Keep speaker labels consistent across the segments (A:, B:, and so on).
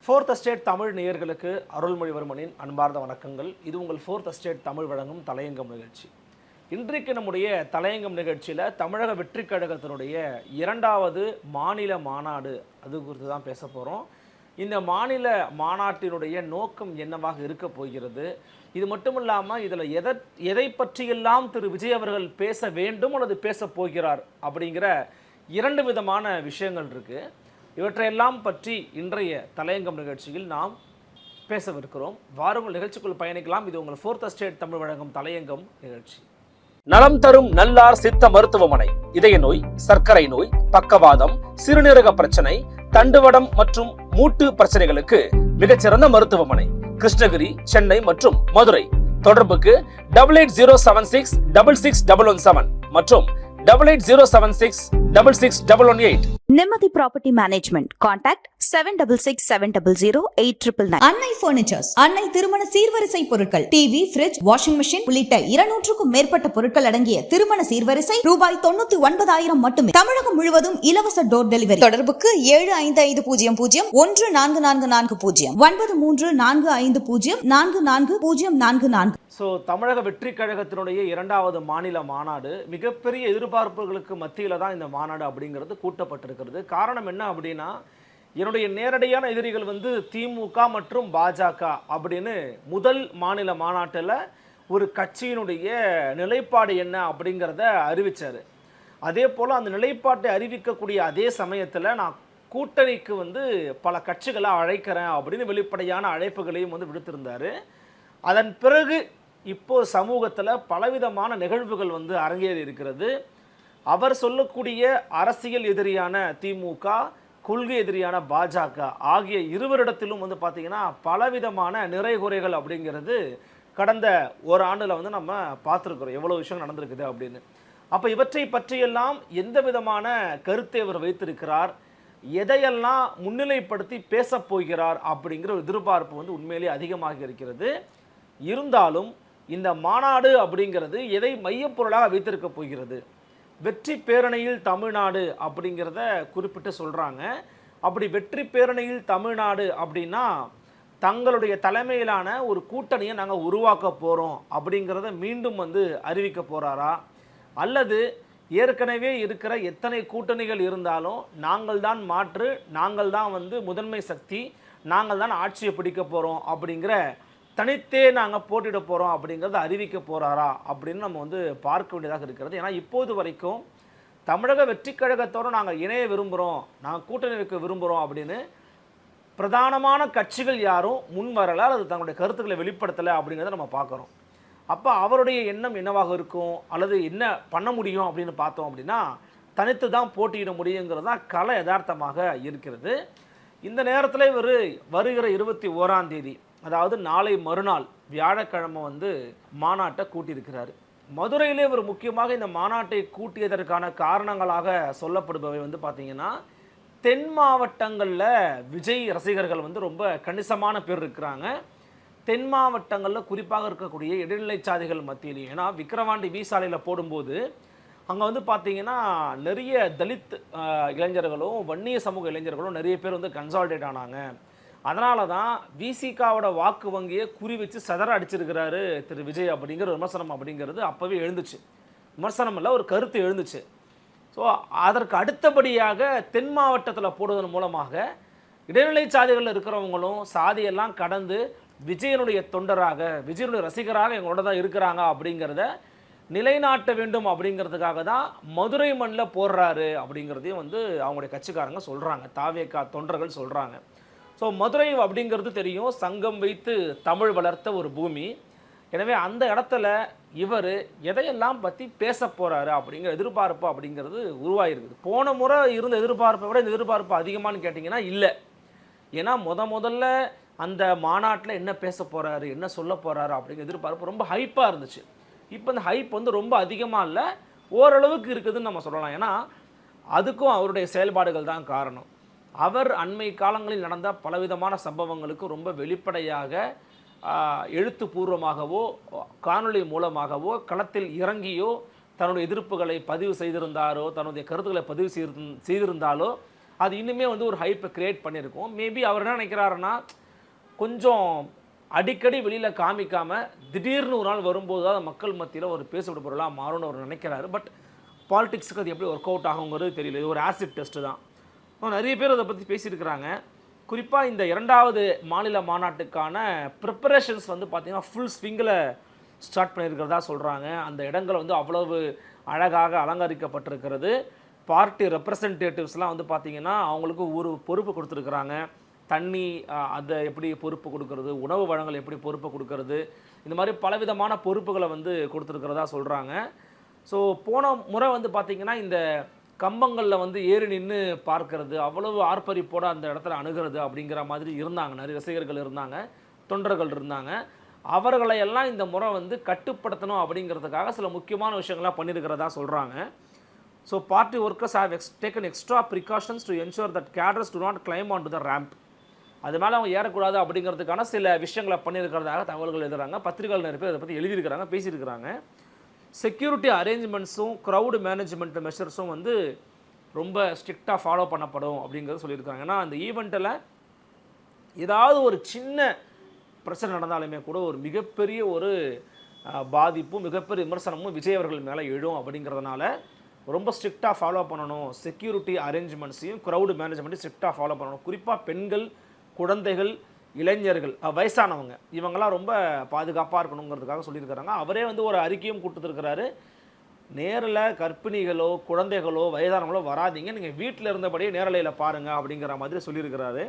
A: Fourth estate Tamil நேயர்களுக்கு அருள்மொழிவர்மனின் அன்பார்ந்த வணக்கங்கள். இது உங்கள் ஃபோர்த் எஸ்டேட் தமிழ் வழங்கும் தலையங்கம் நிகழ்ச்சி. இன்றைக்கு நம்முடைய தலையங்கம் நிகழ்ச்சியில் தமிழக வெற்றிக் கழகத்தினுடைய 2வது மாநில மாநாடு அது குறித்து தான் பேச போகிறோம். இந்த மாநில மாநாட்டினுடைய நோக்கம் என்னவாக இருக்க போகிறது, இது மட்டும் இல்லாமல் இதில் எதை பற்றியெல்லாம் திரு விஜய் அவர்கள் பேச வேண்டும் அல்லது பேச போகிறார் அப்படிங்கிற 2 விதமான விஷயங்கள் இருக்குது. இவற்றையெல்லாம் பற்றி இன்றைய தலையங்கம் நிகழ்ச்சியில் நாம் பேசவிருக்கிறோம். வாருங்கள் நிகழ்ச்சிக்குள் பயணிக்கலாம். இது உங்கள் ஃபோர்த் எஸ்டேட் தமிழ் வழங்கும் தலையங்கம் நிகழ்ச்சி. நலம் தரும் நல்லார் சித்த மருத்துவமனை இதய நோய், சர்க்கரை நோய், பக்கவாதம், சிறுநீரக பிரச்சனை, தண்டுவடம் மற்றும் மூட்டு பிரச்சனைகளுக்கு மிகச்சிறந்த மருத்துவமனை கிருஷ்ணகிரி, சென்னை மற்றும் மதுரை. தொடர்புக்கு 8807666117 மற்றும் 8807666118.
B: Nimati Property Management. Contact 7667008999.
C: அன்னை பர்னிச்சர்ஸ், அன்னை திருமண சீர்வரிசை பொருட்கள், டிவி, ஃபிரிட்ஜ், வாஷிங் மெஷின் உள்ளிட்ட 200க்கும் மேற்பட்ட பொருட்கள் அடங்கிய திருமண சீர்வரிசை ரூபாய் 99,000 மட்டுமே. தமிழகம் முழுவதும் இலவச டோர் டெலிவரி. தொடர்புக்கு 7550014440 9345044044.
A: ஸோ தமிழக வெற்றி கழகத்தினுடைய 2வது மாநில மாநாடு மிகப்பெரிய எதிர்பார்ப்புகளுக்கு மத்தியில் தான் இந்த மாநாடு அப்படிங்கிறது கூட்டப்பட்டிருக்கிறது. காரணம் என்ன அப்படின்னா, என்னுடைய நேரடியான எதிரிகள் திமுக மற்றும் பாஜக அப்படின்னு முதல் மாநில மாநாட்டில் ஒரு கட்சியினுடைய நிலைப்பாடு என்ன அப்படிங்கிறத அறிவித்தார். அதே போல் அந்த நிலைப்பாட்டை அறிவிக்கக்கூடிய அதே சமயத்தில் நான் கூட்டணிக்கு பல இருக்கிறேன் அழைக்கிறேன் அப்படின்னு வெளிப்படையான அழைப்புகளையும் விடுத்திருந்தார். அதன் பிறகு இப்போ சமூகத்தில் பலவிதமான நிகழ்வுகள் அரங்கேறி இருக்கிறது. அவர் சொல்லக்கூடிய அரசியல் எதிரியான திமுக, கொள்கை எதிரியான பாஜக ஆகிய இருவரிடத்திலும் பார்த்தீங்கன்னா பலவிதமான நிறைகுறைகள் அப்படிங்கிறது கடந்த ஒரு ஆண்டில் நம்ம பார்த்துருக்குறோம். எவ்வளோ விஷயம் நடந்திருக்குது அப்படின்னு. அப்போ இவற்றை பற்றியெல்லாம் எந்த விதமான கருத்தை அவர் வைத்திருக்கிறார், எதையெல்லாம் முன்னிலைப்படுத்தி பேசப் போகிறார் அப்படிங்கிற ஒரு எதிர்பார்ப்பு உண்மையிலேயே அதிகமாக இருக்கிறது. இருந்தாலும் இந்த மாநாடு அப்படிங்கிறது எதை மையப்பொருளாக வைத்திருக்க போகிறது, வெற்றி பேரணியில் தமிழ்நாடு அப்படிங்கிறத குறிப்பிட்டு சொல்கிறாங்க. அப்படி வெற்றி பேரணியில் தமிழ்நாடு அப்படின்னா தங்களுடைய தலைமையிலான ஒரு கூட்டணியை நாங்கள் உருவாக்க போகிறோம் அப்படிங்கிறத மீண்டும் அறிவிக்க போகிறாரா, அல்லது ஏற்கனவே இருக்கிற எத்தனை கூட்டணிகள் இருந்தாலும் நாங்கள் தான் மாற்று, நாங்கள் தான் முதன்மை சக்தி, நாங்கள் தான் ஆட்சியை பிடிக்க போகிறோம் அப்படிங்கிற தனித்தே நாங்கள் போட்டிட போகிறோம் அப்படிங்கிறத அறிவிக்க போகிறாரா அப்படின்னு நம்ம பார்க்க வேண்டியதாக இருக்கிறது. ஏன்னா இப்போது வரைக்கும் தமிழக வெற்றி கழகத்தோடு நாங்கள் இணைய விரும்புகிறோம், நாங்கள் கூட்டணி வைக்க விரும்புகிறோம் அப்படின்னு பிரதானமான கட்சிகள் யாரும் முன் வரலை, அது தங்களுடைய கருத்துக்களை வெளிப்படுத்தலை அப்படிங்கிறத நம்ம பார்க்குறோம். அப்போ அவருடைய எண்ணம் என்னவாக இருக்கும், அல்லது என்ன பண்ண முடியும் அப்படின்னு பார்த்தோம் அப்படின்னா தனித்து தான் போட்டியிட முடியுங்கிறது தான் கலை யதார்த்தமாக இருக்கிறது. இந்த நேரத்தில் இவர் வருகிற 21ஆம் தேதி, அதாவது நாளை மறுநாள் வியாழக்கிழமை மாநாட்டை கூட்டியிருக்கிறார். மதுரையிலே இவர் முக்கியமாக இந்த மாநாட்டை கூட்டியதற்கான காரணங்களாக சொல்லப்படுபவை பார்த்தீங்கன்னா, தென் மாவட்டங்களில் விஜய் ரசிகர்கள் ரொம்ப கணிசமான பேர் இருக்கிறாங்க. தென் மாவட்டங்களில் குறிப்பாக இருக்கக்கூடிய இடைநிலை சாதிகள் மத்தியிலையும், ஏன்னா விக்கிரவாண்டி வீசாலையில் போடும்போது அங்கே பார்த்தீங்கன்னா நிறைய தலித் இளைஞர்களும் வன்னிய சமூக இளைஞர்களும் நிறைய பேர் கன்சால்டேட் ஆனாங்க. அதனால தான் விசிகாவோட வாக்கு வங்கியை குறி வச்சு சதற அடிச்சிருக்கிறாரு திரு விஜய் அப்படிங்கிற விமர்சனம் அப்படிங்கிறது அப்போவே எழுந்துச்சு. விமர்சனம் இல்லை, ஒரு கருத்து எழுந்துச்சு. ஸோ அதற்கு அடுத்தபடியாக தென் மாவட்டத்தில் போடுவதன் மூலமாக இடைநிலை சாதிகளில் இருக்கிறவங்களும் சாதியெல்லாம் கடந்து விஜயனுடைய தொண்டராக, விஜயனுடைய ரசிகராக எங்களோட தான் இருக்கிறாங்க அப்படிங்கிறத நிலைநாட்ட வேண்டும் அப்படிங்கிறதுக்காக தான் மதுரை மண்ணில் போடுறாரு அப்படிங்கிறதையும் அவங்களுடைய கட்சிக்காரங்க சொல்கிறாங்க, தாவேகா தொண்டர்கள் சொல்கிறாங்க. ஸோ மதுரை அப்படிங்கிறது தெரியும், சங்கம் வைத்து தமிழ் வளர்த்த ஒரு பூமி. எனவே அந்த இடத்துல இவர் எதையெல்லாம் பற்றி பேச போகிறாரு அப்படிங்கிற எதிர்பார்ப்பு அப்படிங்கிறது உருவாகிருக்குது. போன முறை இருந்த எதிர்பார்ப்பை விட இந்த எதிர்பார்ப்பு அதிகமானு கேட்டிங்கன்னா இல்லை. ஏன்னா முதல்ல அந்த மாநாட்டில் என்ன பேச போகிறாரு, என்ன சொல்ல போகிறாரு அப்படிங்கிற எதிர்பார்ப்பு ரொம்ப ஹைப்பாக இருந்துச்சு. இப்போ அந்த ஹைப் ரொம்ப அதிகமாக இல்லை, ஓரளவுக்கு இருக்குதுன்னு நம்ம சொல்லலாம். ஏன்னா அதுக்கும் அவருடைய செயல்பாடுகள் தான் காரணம். அவர் அண்மை காலங்களில் நடந்த பலவிதமான சம்பவங்களுக்கு ரொம்ப வெளிப்படையாக எழுத்துப்பூர்வமாகவோ காணொளி மூலமாகவோ களத்தில் இறங்கியோ தன்னுடைய எதிர்ப்புகளை பதிவு செய்திருந்தாரோ, தன்னுடைய கருத்துக்களை பதிவு செய்திருந்தாலோ அது இன்னுமே வந்து ஒரு ஹைப்பை கிரியேட் பண்ணியிருக்கோம். மேபி அவர் என்ன நினைக்கிறாருன்னா, கொஞ்சம் அடிக்கடி வெளியில் காமிக்காமல் திடீர்னு ஒரு நாள் வரும்போது தான் மக்கள் மத்தியில் ஒரு பேசப்பட்ட பொருளாக மாறும்னு அவர் நினைக்கிறாரு. பட் பாலிடிக்ஸுக்கு அது எப்படி ஒர்க் அவுட் ஆகுங்கிறது தெரியல. இது ஒரு ஆசிட் டெஸ்ட்டு தான். நிறைய பேர் அதை பற்றி பேசியிருக்கிறாங்க. குறிப்பாக இந்த 2வது மாநில மாநாட்டுக்கான ப்ரிப்பரேஷன்ஸ் வந்து பார்த்திங்கன்னா ஃபுல் ஸ்விங்கில் ஸ்டார்ட் பண்ணியிருக்கிறதா சொல்கிறாங்க. அந்த இடங்கள் வந்து அவ்வளவு அழகாக அலங்கரிக்கப்பட்டிருக்கிறது. பார்ட்டி ரெப்ரசன்டேட்டிவ்ஸ்லாம் வந்து பார்த்திங்கன்னா அவங்களுக்கு ஒரு பொறுப்பு கொடுத்துருக்குறாங்க. தண்ணி அதை எப்படி பொறுப்பு கொடுக்கறது, உணவு வழங்கல் எப்படி பொறுப்பு கொடுக்கறது, இந்த மாதிரி பலவிதமான பொறுப்புகளை வந்து கொடுத்துருக்கிறதா சொல்கிறாங்க. ஸோ போன முறை வந்து பார்த்திங்கன்னா இந்த கம்பங்களில் வந்து ஏறி நின்று பார்க்கறது, அவ்வளவு ஆர்ப்பரிப்போடு அந்த இடத்துல அணுகிறது அப்படிங்கிற மாதிரி இருந்தாங்க. நிறைய ரசிகர்கள் இருந்தாங்க, தொண்டர்கள் இருந்தாங்க. அவர்களையெல்லாம் இந்த முறை வந்து கட்டுப்படுத்தணும் அப்படிங்கிறதுக்காக சில முக்கியமான விஷயங்கள்லாம் பண்ணியிருக்கிறதா சொல்கிறாங்க. So party workers have taken extra precautions to ensure that cadres to not claim on to the ramp. அது மேலே அவங்க ஏறக்கூடாது அப்படிங்கிறதுக்கான சில விஷயங்களை பண்ணியிருக்கிறதாக தகவல்கள் எழுதுகிறாங்க. பத்திரிகைகள் நிறைய பேர் அதை பற்றி எழுதியிருக்கிறாங்க, பேசியிருக்கிறாங்க. செக்யூரிட்டி அரேஞ்ச்மெண்ட்ஸும் க்ரௌடு மேனேஜ்மெண்ட் மெஷர்ஸும் வந்து ரொம்ப ஸ்ட்ரிக்டாக ஃபாலோ பண்ணப்படும் அப்படிங்கிறது சொல்லியிருக்காங்க. ஏன்னா அந்த ஈவெண்ட்டில் ஏதாவது ஒரு சின்ன பிரச்சனை நடந்தாலுமே கூட ஒரு மிகப்பெரிய ஒரு பாதிப்பும் மிகப்பெரிய விமர்சனமும் விஜய் அவர்கள் மேலே எழும். அப்படிங்கிறதுனால ரொம்ப ஸ்ட்ரிக்டாக ஃபாலோ பண்ணணும். செக்யூரிட்டி அரேஞ்ச்மெண்ட்ஸையும் க்ரௌடு மேனேஜ்மெண்ட்டையும் ஸ்ட்ரிக்டாக ஃபாலோ பண்ணணும். குறிப்பாக பெண்கள், குழந்தைகள், இளைஞர்கள், வயசானவங்க இவங்கெல்லாம் ரொம்ப பாதுகாப்பாக இருக்கணுங்கிறதுக்காக சொல்லியிருக்கிறாங்க. அவரே வந்து ஒரு அறிக்கையும் கொடுத்துருக்கிறாரு. நேரில் கர்ப்பிணிகளோ குழந்தைகளோ வயதானவங்களோ வராதிங்க, நீங்கள் வீட்டில் இருந்தபடியே நேரலையில் பாருங்கள் அப்படிங்கிற மாதிரி சொல்லியிருக்கிறாரு.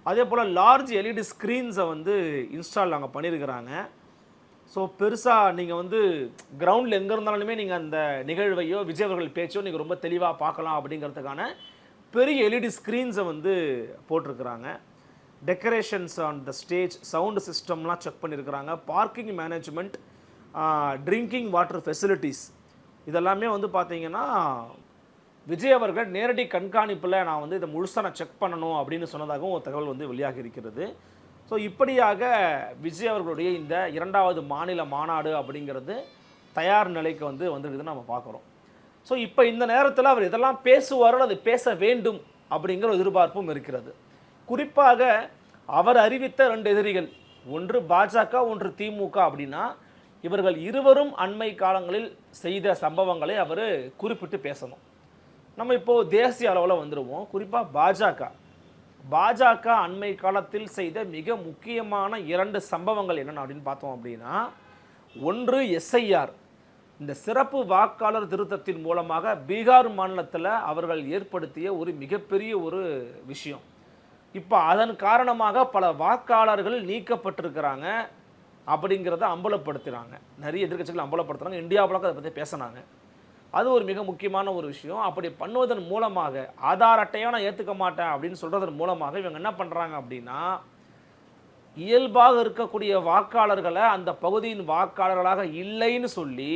A: அதே போல் லார்ஜ் எல்இடி ஸ்க்ரீன்ஸை வந்து இன்ஸ்டால் நாங்கள் பண்ணியிருக்கிறாங்க. ஸோ பெருசாக நீங்கள் வந்து கிரவுண்டில் எங்கே இருந்தாலுமே நீங்கள் அந்த நிகழ்வையோ விஜய் அவர்கள் பேச்சோ நீங்கள் ரொம்ப தெளிவாக பார்க்கலாம் அப்படிங்கிறதுக்கான பெரிய எல்இடி ஸ்க்ரீன்ஸை வந்து போட்டிருக்கிறாங்க. Decorations on the stage, sound சிஸ்டம்லாம் செக் பண்ணியிருக்கிறாங்க. Parking management, drinking water facilities இதெல்லாமே வந்து பார்த்தீங்கன்னா விஜய் அவர்கள் நேரடி கண்காணிப்பில் நான் வந்து இதை முழுசாக நான் செக் பண்ணணும் அப்படின்னு சொன்னதாகவும் ஒரு தகவல் வந்து வெளியாகி இருக்கிறது. ஸோ இப்படியாக விஜய் அவர்களுடைய இந்த 2வது மாநில மாநாடு அப்படிங்கிறது தயார் நிலைக்கு வந்து வந்துருக்குதுன்னு நம்ம பார்க்குறோம். ஸோ இப்போ இந்த நேரத்தில் அவர் இதெல்லாம் பேசுவாரோ அது பேச வேண்டும் அப்படிங்கிற எதிர்பார்ப்பும் இருக்கிறது. குறிப்பாக அவர் அறிவித்த 2 எதிரிகள், ஒன்று பாஜக, ஒன்று திமுக அப்படின்னா இவர்கள் இருவரும் அண்மை காலங்களில் செய்த சம்பவங்களை அவர் குறிப்பிட்டு பேசணும். நம்ம இப்போது தேசிய அளவில் வந்துடுவோம். குறிப்பாக பாஜக அண்மை காலத்தில் செய்த மிக முக்கியமான 2 சம்பவங்கள் என்னென்ன அப்படின்னு பார்த்தோம் அப்படின்னா, ஒன்று எஸ்ஐஆர், இந்த சிறப்பு வாக்காளர் திருத்தத்தின் மூலமாக பீகார் மாநிலத்தில் அவர்கள் ஏற்படுத்திய ஒரு மிகப்பெரிய ஒரு விஷயம். இப்போ அதன் காரணமாக பல வாக்காளர்கள் நீக்கப்பட்டிருக்கிறாங்க அப்படிங்கிறத அம்பலப்படுத்துகிறாங்க. நிறைய எதிர்க்கட்சிகள் அம்பலப்படுத்துகிறாங்க. இந்தியா முழுக்க அதை பற்றி பேசினாங்க. அது ஒரு மிக முக்கியமான ஒரு விஷயம். அப்படி பண்ணுவதன் மூலமாக ஆதார் அட்டையை நான் ஏற்றுக்க மாட்டேன் அப்படின்னு சொல்கிறதன் மூலமாக இவங்க என்ன பண்ணுறாங்க அப்படின்னா, இயல்பாக இருக்கக்கூடிய வாக்காளர்களை அந்த பகுதியின் வாக்காளர்களாக இல்லைன்னு சொல்லி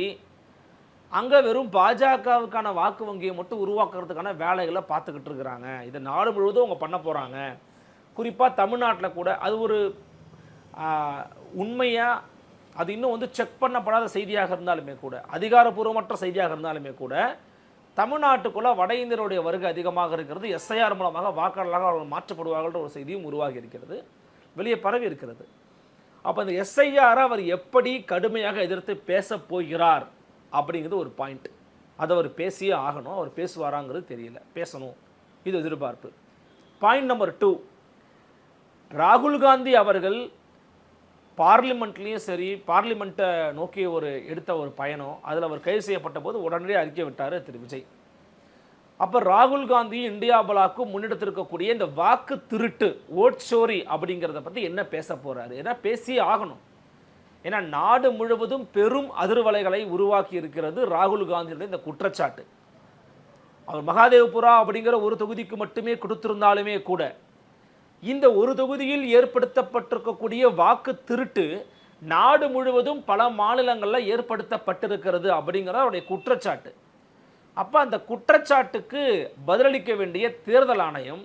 A: அங்கே வெறும் பாஜகவுக்கான வாக்கு வங்கியை மட்டும் உருவாக்குறதுக்கான வேலைகளை பார்த்துக்கிட்டு இருக்கிறாங்க. இதை நாடு முழுவதும் அவங்க பண்ண போகிறாங்க. குறிப்பாக தமிழ்நாட்டில் கூட அது ஒரு உண்மையாக அது இன்னும் வந்து செக் பண்ணப்படாத செய்தியாக இருந்தாலுமே கூட, அதிகாரப்பூர்வமற்ற செய்தியாக இருந்தாலுமே கூட, தமிழ்நாட்டுக்குள்ளே வட இந்தியருடைய வருகை அதிகமாக இருக்கிறது. எஸ்ஐஆர் மூலமாக வாக்காளர்களாக அவர்கள் மாற்றப்படுவார்கள்ன்ற ஒரு செய்தியும் உருவாகி இருக்கிறது, வெளியே பரவி இருக்கிறது. அப்போ இந்த எஸ்ஐஆரை அவர் எப்படி கடுமையாக எதிர்த்து பேச போகிறார் அப்படிங்கிறது ஒரு பாயிண்ட். அதை அவர் பேசியே ஆகணும். அவர் பேசுவாராங்கிறது தெரியல, பேசணும், இது எதிர்பார்ப்பு. பாயிண்ட் நம்பர் 2, ராகுல் காந்தி அவர்கள் பார்லிமெண்ட்லேயும் சரி, பார்லிமெண்ட்டை நோக்கி எடுத்த ஒரு பயணம், அதில் அவர் கைது செய்யப்பட்ட போது உடனடியாக அறிக்கை விட்டார் திரு விஜய். அப்போ ராகுல் காந்தி இந்தியா பலாக்கு முன்னெடுத்திருக்கக்கூடிய இந்த வாக்கு திருட்டு, ஓட் சோரி அப்படிங்கிறத பற்றி என்ன பேச போகிறாரு? ஏன்னா பேசியே ஆகணும். ஏன்னா நாடு முழுவதும் பெரும் அதிர்வலைகளை உருவாக்கி இருக்கிறது ராகுல் காந்தியுடைய இந்த குற்றச்சாட்டு. அவர் மகாதேவ்புரா அப்படிங்கிற ஒரு தொகுதிக்கு மட்டுமே கொடுத்திருந்தாலுமே கூட, இந்த ஒரு தொகுதியில் ஏற்படுத்தப்பட்டிருக்கக்கூடிய வாக்கு திருட்டு நாடு முழுவதும் பல மாநிலங்களில் ஏற்படுத்தப்பட்டிருக்கிறது அப்படிங்கிற அவருடைய குற்றச்சாட்டு. அப்போ அந்த குற்றச்சாட்டுக்கு பதிலளிக்க வேண்டிய தேர்தல் ஆணையம்,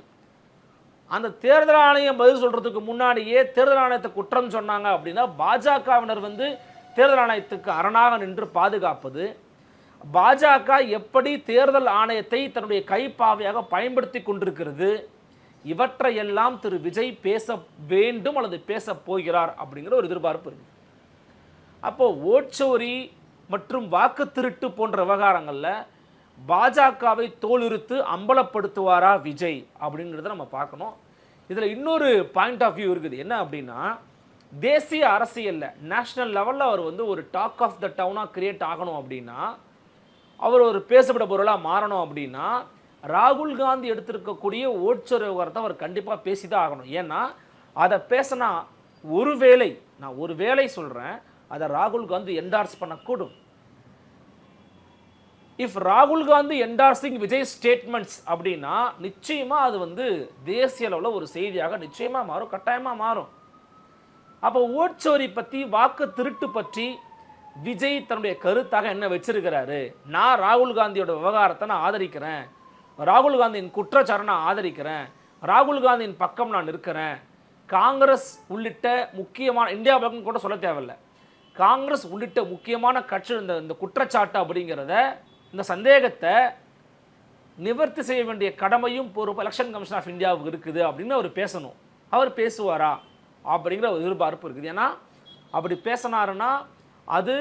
A: அந்த தேர்தல் ஆணையம் பதில் சொல்கிறதுக்கு முன்னாடியே தேர்தல் ஆணையத்தை குற்றம் சொன்னாங்க அப்படின்னா பாஜகவினர் வந்து தேர்தல் ஆணையத்துக்கு அரணாக நின்று பாதுகாப்பது, பாஜக எப்படி தேர்தல் ஆணையத்தை தன்னுடைய கைப்பாவையாக பயன்படுத்தி கொண்டிருக்கிறது, இவற்றையெல்லாம் திரு விஜய் பேச வேண்டும் அல்லது பேச போகிறார் அப்படிங்கிற ஒரு எதிர்பார்ப்பு இருக்கு. அப்போ ஓட்சோரி மற்றும் வாக்கு திருட்டு போன்ற விவகாரங்களில் பாஜகவை தோலுரித்து அம்பலப்படுத்துவாரா விஜய் அப்படிங்கிறத நம்ம பார்க்கணும். இதில் இன்னொரு பாயிண்ட் ஆஃப் வியூ இருக்குது. என்ன அப்படின்னா, தேசிய அரசியலில் நேஷனல் லெவலில் அவர் வந்து ஒரு டாக் ஆஃப் த டவுனாக கிரியேட் ஆகணும் அப்படின்னா, அவர் ஒரு பேசப்பட பொருளாக மாறணும் அப்படின்னா, ராகுல் காந்தி எடுத்திருக்கக்கூடிய ஓட்சோர் விவகாரத்தை அவர் கண்டிப்பாக பேசி தான் ஆகணும். ஏன்னா அதை பேசினா நான் ஒரு வேளை சொல்கிறேன், அதை ராகுல் காந்தி என்டார்ஸ் பண்ணக்கூடும். இஃப் ராகுல் காந்தி என்டார்சிங் விஜய் ஸ்டேட்மெண்ட்ஸ் அப்படின்னா நிச்சயமாக அது வந்து தேசிய அளவில் ஒரு செய்தியாக நிச்சயமாக மாறும், கட்டாயமாக மாறும். அப்போ ஓட்சோரி பற்றி, வாக்கு திருட்டு பற்றி விஜய் தன்னுடைய கருத்தாக என்ன வச்சிருக்கிறாரு? நான் ராகுல் காந்தியோட விவகாரத்தை நான் ஆதரிக்கிறேன், ராகுல் காந்தியின் குற்றச்சாட்டை நான் ஆதரிக்கிறேன், ராகுல் காந்தியின் பக்கம் நான் இருக்கிறேன், காங்கிரஸ் உள்ளிட்ட முக்கியமான, இந்தியா பக்கம் கூட சொல்ல தேவையில்லை, காங்கிரஸ் உள்ளிட்ட முக்கியமான கட்சி இந்த குற்றச்சாட்டு அப்படிங்கிறத, இந்த சந்தேகத்தை நிவர்த்தி செய்ய வேண்டிய கடமையும் பொறுப்பு எலெக்ஷன் கமிஷன் ஆஃப் இந்தியாவுக்கு இருக்குது அப்படின்னு அவர் பேசணும். அவர் பேசுவாரா அப்படிங்கிற ஒரு எதிர்பார்ப்பு இருக்குது. ஏன்னா அப்படி பேசினாருன்னா அது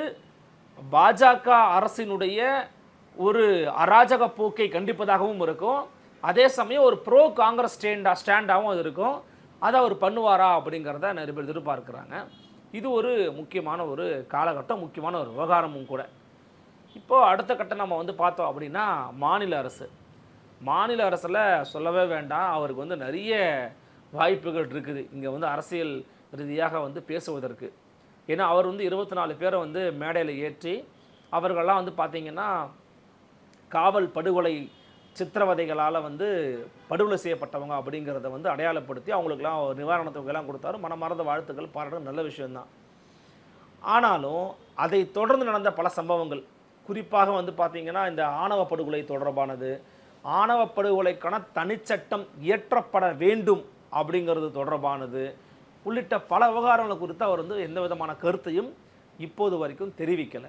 A: பாஜக அரசினுடைய ஒரு அராஜக போக்கை கண்டிப்பதாகவும் இருக்கும், அதே சமயம் ஒரு ப்ரோ காங்கிரஸ் ஸ்டாண்டாகவும் அது இருக்கும். அதை அவர் பண்ணுவாரா அப்படிங்கிறத நிறைய பேர் எதிர்பார்க்குறாங்க. இது ஒரு முக்கியமான ஒரு காலகட்டம், முக்கியமான ஒரு விவகாரமும் கூட. இப்போது அடுத்த கட்டம் நம்ம வந்து பார்த்தோம் அப்படின்னா, மாநில அரசில் சொல்லவே வேண்டாம், அவருக்கு வந்து நிறைய வாய்ப்புகள் இருக்குது இங்கே வந்து அரசியல் ரீதியாக வந்து பேசுவதற்கு. ஏன்னா அவர் வந்து 24 பேரை வந்து மேடையில் ஏற்றி, அவர்களெல்லாம் வந்து பார்த்திங்கன்னா காவல் படுகொலை சித்திரவதைகளால் வந்து படுகொலை செய்யப்பட்டவங்க அப்படிங்கிறத வந்து அடையாளப்படுத்தி அவங்களுக்கெல்லாம் நிவாரண தொகையெல்லாம் கொடுத்தாரு. மனமார்ந்த வாழ்த்துக்கள், பாராட்டு, நல்ல விஷயம்தான். ஆனாலும் அதை தொடர்ந்து நடந்த பல சம்பவங்கள், குறிப்பாக வந்து பார்த்திங்கன்னா இந்த ஆணவ படுகொலை தொடர்பானது, ஆணவ படுகொலைக்கான தனிச்சட்டம் இயற்றப்பட வேண்டும் அப்படிங்கிறது தொடர்பானது உள்ளிட்ட பல விவகாரங்கள் குறித்து அவர் வந்து எந்த விதமான கருத்தையும் இப்போது வரைக்கும் தெரிவிக்கலை.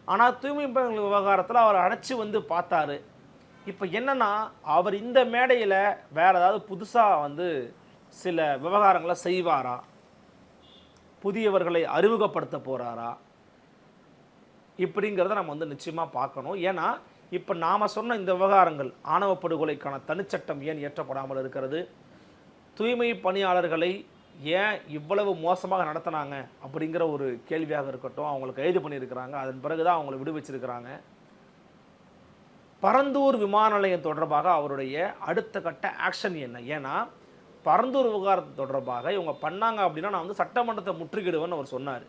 A: ஆனால் தூய்மை பணிகள் விவகாரத்தில் அவர் அடைச்சி வந்து பார்த்தாரு. இப்போ என்னென்னா, அவர் இந்த மேடையில் வேறு ஏதாவது புதுசாக வந்து சில விவகாரங்களை செய்வாரா, புதியவர்களை அறிமுகப்படுத்த போகிறாரா இப்படிங்கிறத நம்ம வந்து நிச்சயமாக பார்க்கணும். ஏன்னா இப்போ நாம் சொன்ன இந்த விவகாரங்கள், ஆணவ படுகொலைக்கான தனிச்சட்டம் ஏன் இயற்றப்படாமல் இருக்கிறது, தூய்மை பணியாளர்களை ஏன் இவ்வளவு மோசமாக நடத்தினாங்க அப்படிங்கிற ஒரு கேள்வியாக இருக்கட்டும், அவங்களை கைது பண்ணியிருக்கிறாங்க, அதன் பிறகு தான் அவங்களை விடுவிச்சிருக்கிறாங்க. பரந்தூர் விமான நிலையம் தொடர்பாக அவருடைய அடுத்த கட்ட ஆக்ஷன் என்ன? ஏன்னா பரந்தூர் விவகாரத்து தொடர்பாக இவங்க பண்ணாங்க அப்படின்னா நான் வந்து சட்டமன்றத்தை முற்றுகிடுவேன்னு அவர் சொன்னார்.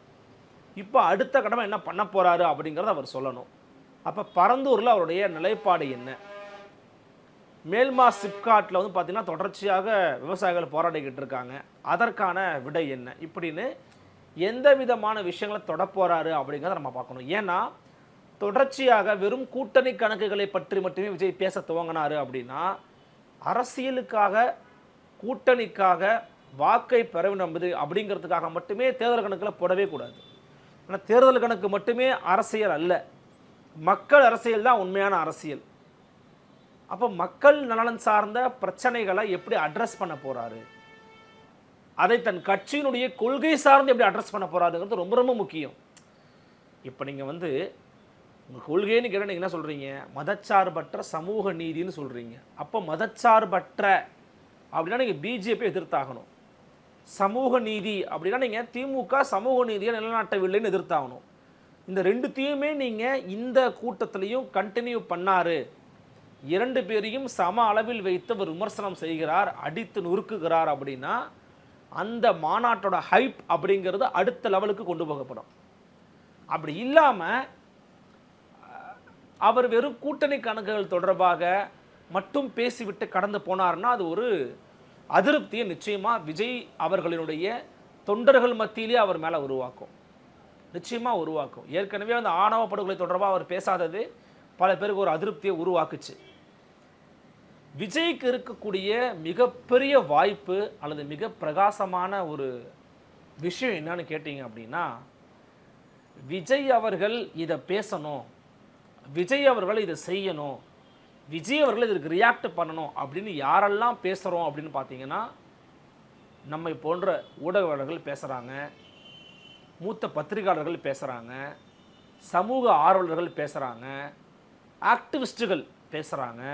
A: இப்போ அடுத்த கடமை என்ன பண்ண போகிறாரு அப்படிங்கிறத அவர் சொல்லணும். அப்போ பரந்தூரில் அவருடைய நிலைப்பாடு என்ன? மேல்மா சிப்காட்டில் வந்து பார்த்திங்கன்னா தொடர்ச்சியாக விவசாயிகள் போராடிக்கிட்டு இருக்காங்க, அதற்கான விடை என்ன இப்படின்னு எந்த விதமான விஷயங்களை தொட போகிறாரு அப்படிங்கிறத நம்ம பார்க்கணும். ஏன்னா தொடர்ச்சியாக வெறும் கூட்டணி கணக்குகளை பற்றி மட்டுமே விஜய் பேச துவங்கினார் அப்படின்னா, அரசியலுக்காக கூட்டணிக்காக வாக்கை பெற வேண்டும் அப்படிங்கிறதுக்காக மட்டுமே தேர்தல் கணக்கில் போடவே கூடாது. ஆனால் தேர்தல் கணக்கு மட்டுமே அரசியல் அல்ல, மக்கள் அரசியல் தான் உண்மையான அரசியல். அப்போ மக்கள் நலன் சார்ந்த பிரச்சனைகளை எப்படி அட்ரஸ் பண்ண போகிறாரு, அதை தன் கட்சியினுடைய கொள்கை சார்ந்து எப்படி அட்ரஸ் பண்ண போகிறாருங்கிறது ரொம்ப ரொம்ப முக்கியம். இப்போ நீங்கள் வந்து உங்கள் கொள்கைன்னு கேட்டால் நீங்கள் என்ன சொல்கிறீங்க? மதச்சார்பற்ற சமூக நீதினு சொல்கிறீங்க. அப்போ மதச்சார்பற்ற அப்படின்னா நீங்கள் பிஜேபி எதிர்த்தாகணும். சமூக நீதி அப்படின்னா நீங்கள் திமுக சமூக நீதியை நிலைநாட்டவில்லைன்னு எதிர்த்தாகணும். இந்த ரெண்டுத்தையுமே நீங்கள் இந்த கூட்டத்திலையும் கண்டினியூ பண்ணார். 2 பேரையும் சம அளவில் வைத்து ஒரு விமர்சனம் செய்கிறார், அடித்து நொறுக்குகிறார் அப்படின்னா அந்த மாநாட்டோட ஹைப் அப்படிங்கிறது அடுத்த லெவலுக்கு கொண்டு போகப்படும். அப்படி இல்லாமல் அவர் வெறும் கூட்டணி கணக்குகள் தொடர்பாக மட்டும் பேசிவிட்டு கடந்து போனார்னா அது ஒரு அதிருப்தியை நிச்சயமாக விஜய் அவர்களினுடைய தொண்டர்கள் மத்தியிலே அவர் மேலே உருவாக்கும், நிச்சயமாக உருவாக்கும். ஏற்கனவே அந்த ஆணவ படுகொலை தொடர்பாக அவர் பேசாதது பல பேருக்கு ஒரு அதிருப்தியை உருவாக்குச்சு. விஜய்க்கு இருக்கக்கூடிய மிகப்பெரிய வாய்ப்பு அல்லது மிக பிரகாசமான ஒரு விஷயம் என்னன்னு கேட்டிங்க அப்படின்னா, விஜய் அவர்கள் இதை பேசணும், விஜய் அவர்கள் இதை செய்யணும், விஜய் அவர்கள் இதற்கு ரியாக்ட் பண்ணணும் அப்படின்னு யாரெல்லாம் பேசுகிறோம் அப்படின்னு பார்த்தீங்கன்னா, நம்மை போன்ற ஊடகவாளர்கள் பேசுகிறாங்க, மூத்த பத்திரிகையாளர்கள் பேசுகிறாங்க, சமூக ஆர்வலர்கள் பேசுகிறாங்க, ஆக்டிவிஸ்ட்டுகள் பேசுகிறாங்க,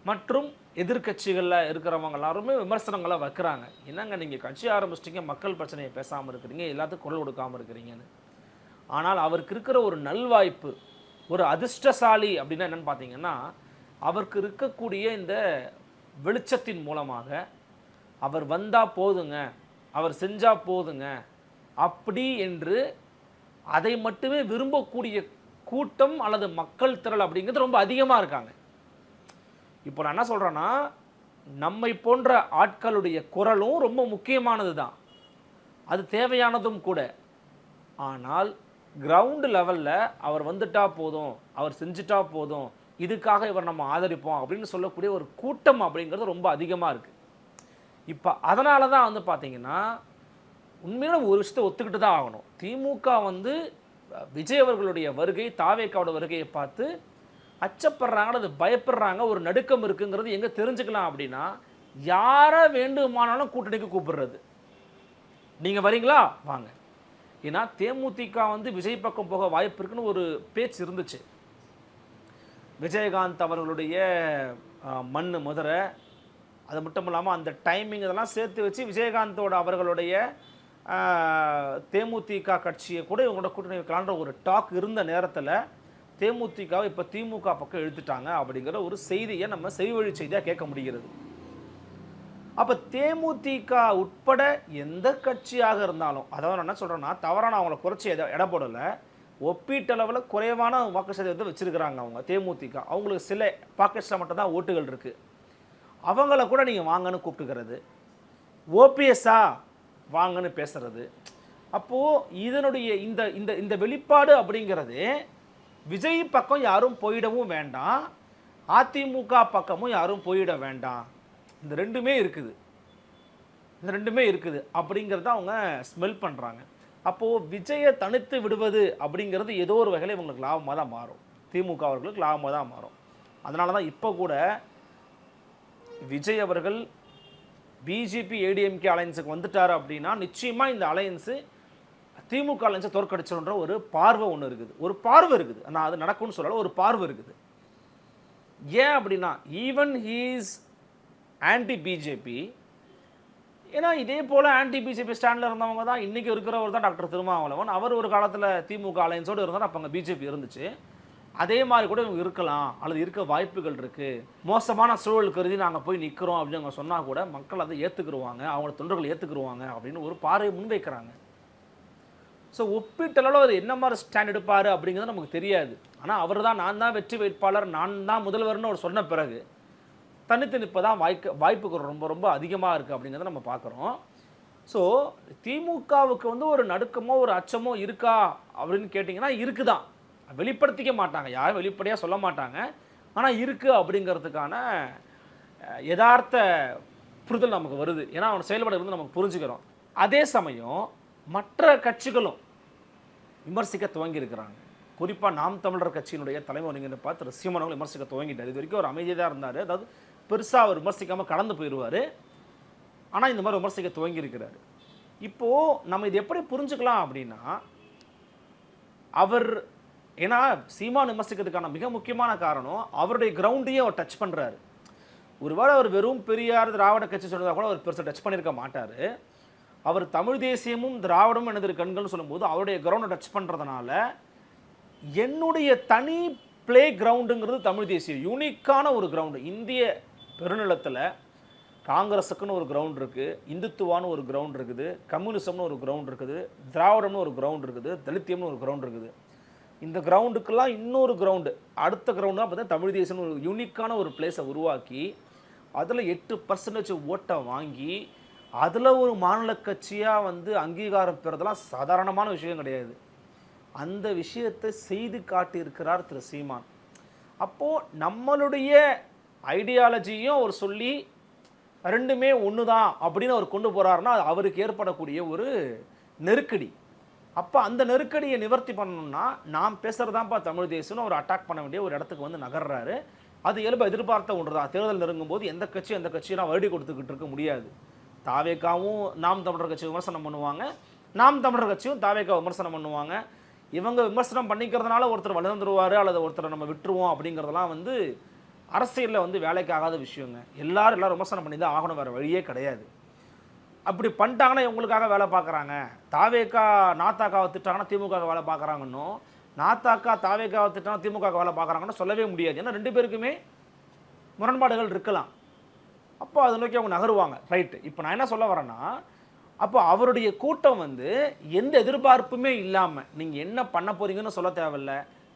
A: மற்றும் எதிர்கட்சிகளில் இருக்கிறவங்க எல்லாருமே விமர்சனங்களை வைக்கிறாங்க. என்னங்க நீங்கள் கட்சி ஆரம்பிச்சிட்டிங்க, மக்கள் பிரச்சனையை பேசாமல் இருக்கிறீங்க, எல்லாத்துக்கும் குரல் கொடுக்காமல் இருக்கிறீங்கன்னு. ஆனால் அவருக்கு இருக்கிற ஒரு நல்வாய்ப்பு, ஒரு அதிர்ஷ்டசாலி அப்படின்னா என்னென்னு பார்த்தீங்கன்னா, அவருக்கு இருக்கக்கூடிய இந்த வெளிச்சத்தின் மூலமாக அவர் வந்தால் போதுங்க, அவர் செஞ்சால் போதுங்க அப்படி என்று அதை மட்டுமே விரும்பக்கூடிய கூட்டம் அல்லது மக்கள் திரள் அப்படிங்கிறது ரொம்ப அதிகமாக இருக்காங்க. இப்போ நான் என்ன சொல்கிறேன்னா, நம்மை போன்ற ஆட்களுடைய குரலும் ரொம்ப முக்கியமானது தான், அது தேவையானதும் கூட. ஆனால் கிரவுண்டு லெவலில் அவர் வந்துட்டா போதும், அவர் செஞ்சுட்டா போதும், இதுக்காக இவர் நம்ம ஆதரிப்போம் அப்படின்னு சொல்லக்கூடிய ஒரு கூட்டம் அப்படிங்கிறது ரொம்ப அதிகமாக இருக்குது. இப்போ அதனால தான் வந்து பார்த்தீங்கன்னா, உண்மையில ஒரு விஷயத்தை ஒத்துக்கிட்டு தான் ஆகணும். திமுக வந்து விஜய் அவர்களுடைய வருகை, தாவேக்காவோட வருகையை பார்த்து அச்சப்படுறாங்க, அது பயப்படுறாங்க, ஒரு நடுக்கம் இருக்குங்கிறது எங்கே தெரிஞ்சுக்கலாம் அப்படின்னா, யாரை வேண்டுமானாலும் கூட்டணிக்கு கூப்பிடுறது. நீங்கள் வரீங்களா வாங்க. ஏன்னா தேமுதிக வந்து விஜய் பக்கம் போக வாய்ப்பு இருக்குன்னு ஒரு பேச்சு இருந்துச்சு. விஜயகாந்த் அவர்களுடைய மண்ணு முதரை, அது மட்டும் இல்லாமல் அந்த டைமிங் இதெல்லாம் சேர்த்து வச்சு விஜயகாந்தோட அவர்களுடைய தேமுதிக கட்சியை கூட இவங்களோட கூட்டணி வைக்கலான்ற ஒரு டாக் இருந்த நேரத்தில் தேமுதிகவை இப்போ திமுக பக்கம் இழுத்துட்டாங்க அப்படிங்கிற ஒரு செய்தியை நம்ம செய்வழி செய்தியாக கேட்க முடிகிறது. அப்போ தேமுதிக உட்பட எந்த கட்சியாக இருந்தாலும், அதாவது நான் என்ன சொல்கிறேன்னா, தவறான அவங்கள குறைச்சி எடை போடலை, ஒப்பீட்டளவில் குறைவான வாக்கு சதவீதத்தை வச்சுருக்கிறாங்க அவங்க தேமுதிக. அவங்களுக்கு சில பாக்கெட்ஸில் மட்டும்தான் ஓட்டுகள் இருக்குது. அவங்கள கூட நீங்கள் வாங்கன்னு கூப்பிட்டுக்கிறது, ஓபிஎஸ்ஸா வாங்கன்னு பேசுறது. அப்போது இதனுடைய இந்த இந்த இந்த வெளிப்பாடு அப்படிங்கிறது விஜய் பக்கம் யாரும் போயிடவும் வேண்டாம், அதிமுக பக்கமும் யாரும் போயிட வேண்டாம், இந்த ரெண்டுமே இருக்குது அப்படிங்கிறத அவங்க ஸ்மெல் பண்ணுறாங்க. அப்போது விஜயை தனித்து விடுவது அப்படிங்கிறது ஏதோ ஒரு வகையில் இவங்களுக்கு லாபமாக தான் மாறும், திமுக அவர்களுக்கு லாபமாக தான் மாறும். அதனால தான் இப்போ கூட விஜய் அவர்கள் பிஜேபி ஏடிஎம்கே அலையன்ஸுக்கு வந்துட்டார் அப்படின்னா நிச்சயமாக இந்த அலையன்ஸு திமுக அலையன்ஸை தோற்கடிச்சோன்ற ஒரு பார்வை ஒன்று இருக்குது, ஒரு பார்வை இருக்குது. நான் அது நடக்கும்னு சொல்லலை, ஒரு பார்வை இருக்குது. ஏன் அப்படின்னா, ஈவன் ஹீஸ் ஆன்டி பிஜேபி, ஏன்னா இதே போல் ஆன்டி பிஜேபி ஸ்டாண்டில் இருந்தவங்க தான் இன்றைக்கி இருக்கிறவர் தான் டாக்டர் திருமாவளவன். அவர் ஒரு காலத்தில் திமுக அலையன்ஸோடு இருந்தால் அப்போ அங்கே பிஜேபி இருந்துச்சு. அதே மாதிரி கூட இவங்க இருக்கலாம் அல்லது இருக்க வாய்ப்புகள் இருக்குது. மோசமான சூழல் கருதி நாங்கள் போய் நிற்கிறோம் அப்படின்னு அவங்க சொன்னால் கூட மக்கள் அதை ஏற்றுக்குருவாங்க, அவங்களோட தொண்டர்கள் ஏற்றுக்குருவாங்க அப்படின்னு ஒரு பார்வை முன்வைக்கிறாங்க. ஸோ ஒப்பீட்டளவில் அவர் என்ன மாதிரி ஸ்டாண்ட் எடுப்பார் அப்படிங்கிறது நமக்கு தெரியாது. ஆனால் அவர் தான் நான் தான் வெற்றி வேட்பாளர், நான் தான் முதல்வர்னு அவர் சொன்ன பிறகு தனித்து நிற்பதான் வாய்ப்புகள் ரொம்ப ரொம்ப அதிகமாக இருக்குது அப்படிங்கிறத நம்ம பார்க்குறோம். ஸோ திமுகவுக்கு வந்து ஒரு நடுக்கமோ ஒரு அச்சமோ இருக்கா அப்படின்னு கேட்டிங்கன்னா இருக்குதான். வெளிப்படுத்திக்க மாட்டாங்க, யாரும் வெளிப்படையாக சொல்ல மாட்டாங்க, ஆனால் இருக்குது அப்படிங்கிறதுக்கான யதார்த்த புரிதல் நமக்கு வருது. ஏன்னா அவன் செயல்பாடு வந்து நமக்கு புரிஞ்சுக்கிறோம். அதே சமயம் மற்ற கட்சிகளும் விமர்சிக்க துவங்கி இருக்கிறாங்க. குறிப்பாக நாம் தமிழர் கட்சியினுடைய தலைமை ஒருங்கிணைப்பாளர் திரு சீமான் அவர்கள் விமர்சிக்க துவங்கிட்டார். இது வரைக்கும் ஒரு அமைதியாக தான் இருந்தார், அதாவது பெருசாக அவர் விமர்சிக்காமல் கடந்து போயிடுவார். ஆனால் இந்த மாதிரி விமர்சிக்க துவங்கி இருக்கிறார். இப்போது நம்ம இது எப்படி புரிஞ்சுக்கலாம் அப்படின்னா, அவர் ஏன்னா சீமான் விமர்சிக்கிறதுக்கான மிக முக்கியமான காரணம் அவருடைய கிரவுண்டையும் அவர் டச் பண்ணுறாரு. ஒருவேளை அவர் வெறும் பெரியார் திராவிட கட்சி சொன்னதாக கூட அவர் பெருசாக டச் பண்ணியிருக்க மாட்டார். அவர் தமிழ் தேசியமும் திராவிடமும் எனது கண்கள்னு சொல்லும்போது அவருடைய கிரவுண்டை டச் பண்ணுறதுனால என்னுடைய தனி பிளே கிரவுண்டுங்கிறது தமிழ் தேசியம், யூனிக்கான ஒரு கிரவுண்டு. இந்திய பெருநிலத்தில் காங்கிரஸுக்குன்னு ஒரு கிரவுண்ட் இருக்குது, இந்துத்துவான்னு ஒரு கிரவுண்ட் இருக்குது, கம்யூனிசம்னு ஒரு கிரவுண்ட் இருக்குது, திராவிடம்னு ஒரு கிரவுண்ட் இருக்குது, தலித்தியம்னு ஒரு கிரவுண்ட் இருக்குது. இந்த கிரவுண்டுக்கெல்லாம் இன்னொரு கிரவுண்டு, அடுத்த கிரவுண்டு தான் பார்த்தா தமிழ் தேசம்னு ஒரு யூனிக்கான ஒரு பிளேஸை உருவாக்கி அதில் 8% ஓட்டை வாங்கி அதில் ஒரு மாநில கட்சியாக வந்து அங்கீகாரம் பெறதெல்லாம் சாதாரணமான விஷயம் கிடையாது. அந்த விஷயத்தை செய்து காட்டியிருக்கிறார் திரு சீமான். அப்போது நம்மளுடைய ஐடியாலஜியும் அவர் சொல்லி ரெண்டுமே ஒன்று தான் அப்படின்னு அவர் கொண்டு போகிறாருன்னா அவருக்கு ஏற்படக்கூடிய ஒரு நெருக்கடி, அப்போ அந்த நெருக்கடியை நிவர்த்தி பண்ணணும்னா நாம் பேசுகிறதாப்பா தமிழ் தேசம்னு அவர் அட்டாக் பண்ண வேண்டிய ஒரு இடத்துக்கு வந்து நகர்றாரு. அது இயல்பு எதிர்பார்த்த ஒன்று தான். தேர்தல் நெருங்கும் போது எந்த கட்சியும் வருடி கொடுத்துக்கிட்டு இருக்க முடியாது. தாவேக்காவும் நாம் தமிழர் கட்சி விமர்சனம் பண்ணுவாங்க, நாம் தமிழர் கட்சியும் தாவேக்கா விமர்சனம் பண்ணுவாங்க. இவங்க விமர்சனம் பண்ணிக்கிறதுனால ஒருத்தர் வளர்ந்துருவார் அல்லது ஒருத்தரை நம்ம விட்டுருவோம் அப்படிங்கிறதெல்லாம் வந்து அரசியலில் வந்து வேலைக்கு ஆகாத விஷயங்க. எல்லாரும் விமர்சனம் பண்ணி தான் ஆகணும், வேறு வழியே கிடையாது. அப்படி பண்ணிட்டாங்கன்னா இவங்களுக்காக வேலை பார்க்குறாங்க. தாவேக்கா நாத்தாக்காவை திட்டாங்கன்னா திமுக வேலை பார்க்குறாங்கன்னும், நாத்தாக்கா தாவேக்காவை திட்டாங்கன்னா திமுக வேலை பார்க்குறாங்கன்னு சொல்லவே முடியாது. ஏன்னா 2 பேருக்குமே முரண்பாடுகள் இருக்கலாம். அப்போ அதை நோக்கி அவங்க நகருவாங்க. ரைட்டு. இப்போ நான் என்ன சொல்ல வரேன்னா, அப்போ அவருடைய கூட்டம் வந்து எந்த எதிர்பார்ப்புமே இல்லாமல் நீங்கள் என்ன பண்ண போகிறீங்கன்னு சொல்ல தேவையில்ல,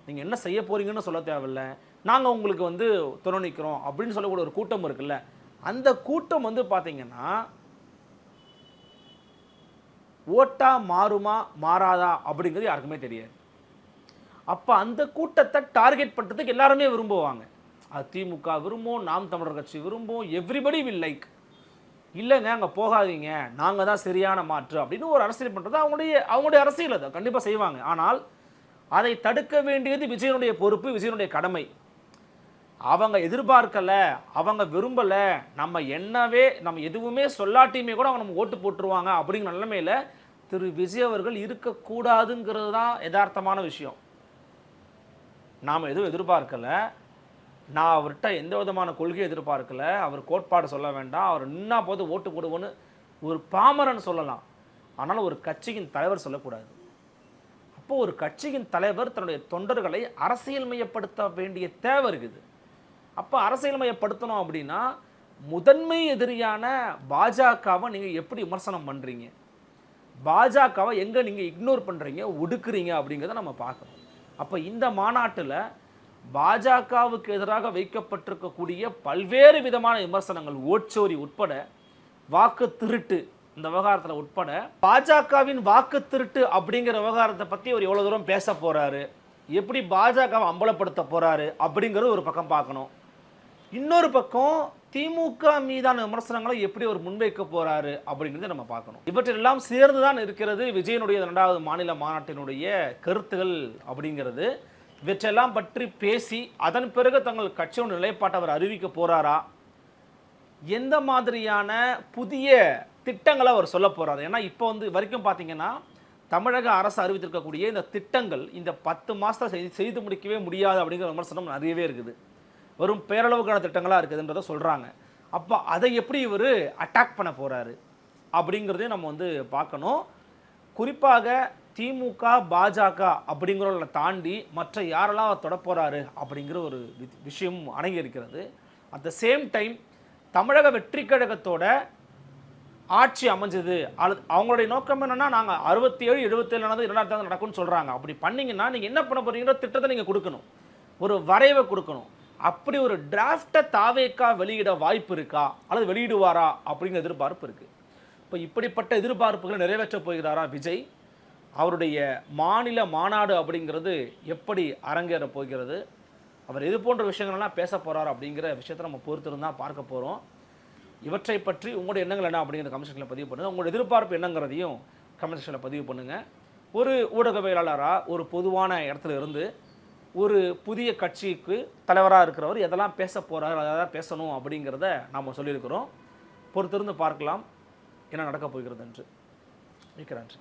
A: நீங்கள் என்ன செய்ய போகிறீங்கன்னு சொல்ல தேவையில்ல, நாங்கள் உங்களுக்கு வந்து துணை நிற்கிறோம் அப்படின்னு சொல்லக்கூடிய ஒரு கூட்டம் இருக்குல்ல, அந்த கூட்டம் வந்து பார்த்தீங்கன்னா ஓட்டா மாறுமா மாறாதா அப்படிங்கிறது யாருக்குமே தெரியாது. அப்போ அந்த கூட்டத்தை டார்கெட் பண்ணுறதுக்கு எல்லாருமே விரும்புவாங்க. அது திமுக விரும்பும், நாம் தமிழர் கட்சி விரும்பும், எவ்ரிபடி வில் லைக். இல்லைங்க அங்கே போகாதீங்க, நாங்கள் தான் சரியான மாற்று அப்படின்னு ஒரு அரசியல் பண்ணுறது அவங்களுடைய அரசியல். அதை கண்டிப்பாக செய்வாங்க. ஆனால் அதை தடுக்க வேண்டியது விஜயனுடைய பொறுப்பு, விஜயனுடைய கடமை. அவங்க எதிர்பார்க்கலை, அவங்க விரும்பலை, நம்ம எதுவுமே சொல்லாட்டியுமே கூட அவங்க நம்ம ஓட்டு போட்டுருவாங்க அப்படிங்கிற நிலைமையில் திரு விஜய் அவர்கள் இருக்கக்கூடாதுங்கிறது தான் யதார்த்தமான விஷயம். நாம் எதுவும் எதிர்பார்க்கலை, நான் அவர்கிட்ட எந்த விதமான கொள்கையை எதிர்பார்க்கல, அவர் கோட்பாடு சொல்ல வேண்டாம், அவர் நின்னா போது ஓட்டு போடுவோன்னு ஒரு பாமரன் சொல்லலாம். ஆனால் ஒரு கட்சியின் தலைவர் சொல்லக்கூடாது. அப்போது ஒரு கட்சியின் தலைவர் தன்னுடைய தொண்டர்களை அரசியல்மயப்படுத்த வேண்டிய தேவை இருக்குது. அப்போ அரசியல்மயப்படுத்தணும் அப்படின்னா முதன்மை எதிரியான பாஜகவை நீங்கள் எப்படி விமர்சனம் பண்ணுறீங்க, பாஜகவை எங்கே நீங்கள் இக்னோர் பண்ணுறீங்க, ஒடுக்குறீங்க அப்படிங்கிறத நம்ம பார்க்கணும். அப்போ இந்த மாநாட்டில் பாஜகவுக்கு எதிராக வைக்கப்பட்டிருக்கக்கூடிய பல்வேறு விதமான விமர்சனங்கள், ஓட்சோரி உட்பட, வாக்கு திருட்டு இந்த விவகாரத்தில் உட்பட, பாஜகவின் வாக்கு திருட்டு அப்படிங்கிற விவகாரத்தை பற்றி அவர் எவ்வளோ தூரம் பேச போகிறாரு, எப்படி பாஜகவை அம்பலப்படுத்த போகிறாரு அப்படிங்கிறது ஒரு பக்கம் பார்க்கணும். இன்னொரு பக்கம் திமுக மீதான விமர்சனங்களை எப்படி அவர் முன்வைக்க போகிறாரு அப்படிங்கிறத நம்ம பார்க்கணும். இவற்றெல்லாம் சேர்ந்து தான் இருக்கிறது விஜயனுடைய 2வது மாநில மாநாட்டினுடைய கருத்துகள் அப்படிங்கிறது. இவற்றெல்லாம் பற்றி பேசி அதன் பிறகு தங்கள் கட்சியோட நிலைப்பாட்டை அவர் அறிவிக்க போகிறாரா, எந்த மாதிரியான புதிய திட்டங்களை அவர் சொல்ல போகிறாரு. ஏன்னா இப்போ வந்து வரைக்கும் பார்த்தீங்கன்னா தமிழக அரசு அறிவித்திருக்கக்கூடிய இந்த திட்டங்கள் இந்த 10 மாதத்தில் செய்து முடிக்கவே முடியாது அப்படிங்கிற விமர்சனம் நிறையவே இருக்குது. வெறும் பேரளவுக்கான திட்டங்களாக இருக்குதுன்றதை சொல்கிறாங்க. அப்போ அதை எப்படி இவர் அட்டாக் பண்ண போகிறாரு அப்படிங்கிறதையும் நம்ம வந்து பார்க்கணும். குறிப்பாக திமுக பாஜக அப்படிங்கிறவங்களை தாண்டி மற்ற யாரெல்லாம் அவர் தொட போகிறாரு அப்படிங்கிற ஒரு விஷயம் அடங்கி இருக்கிறது. அட் த சேம் டைம் தமிழக வெற்றி கழகத்தோட ஆட்சி அமைஞ்சது, அவங்களுடைய நோக்கம் என்னென்னா நாங்கள் 67 77 2000 நடக்கும்னு சொல்கிறாங்க. அப்படி பண்ணிங்கன்னா நீங்கள் என்ன பண்ண போகிறீங்கிற திட்டத்தை நீங்கள் கொடுக்கணும், ஒரு வரைவை கொடுக்கணும். அப்படி ஒரு டிராஃப்டை தாவேக்கா வெளியிட வாய்ப்பு இருக்கா அல்லது வெளியிடுவாரா அப்படிங்கிற எதிர்பார்ப்பு இருக்குது. இப்போ இப்படிப்பட்ட எதிர்பார்ப்புகளை நிறைவேற்ற போகிறாரா விஜய்? அவருடைய மாநில மாநாடு அப்படிங்கிறது எப்படி அரங்கேற போகிறது, அவர் இது போன்ற விஷயங்கள்லாம் பேச போகிறார் அப்படிங்கிற விஷயத்தை நம்ம பொறுத்திருந்தான் பார்க்க போகிறோம். இவற்றை பற்றி உங்களுடைய எண்ணங்கள் என்ன அப்படிங்கிற கமெண்ட் செக்ஷனில் பதிவு பண்ணுங்கள். உங்களோட எதிர்பார்ப்பு என்னங்கிறதையும் கமெண்ட் செக்ஷனில் பதிவு பண்ணுங்கள். ஒரு ஊடகவியலாளராக ஒரு பொதுவான இடத்துல இருந்து ஒரு புதிய கட்சிக்கு தலைவராக இருக்கிறவர் எதெல்லாம் பேச போகிறார், அதெல்லாம் பேசணும் அப்படிங்கிறத நாம் சொல்லியிருக்கிறோம். பொறுத்திருந்து பார்க்கலாம் என்ன நடக்கப் போகிறது என்று. மிக்க நன்றி.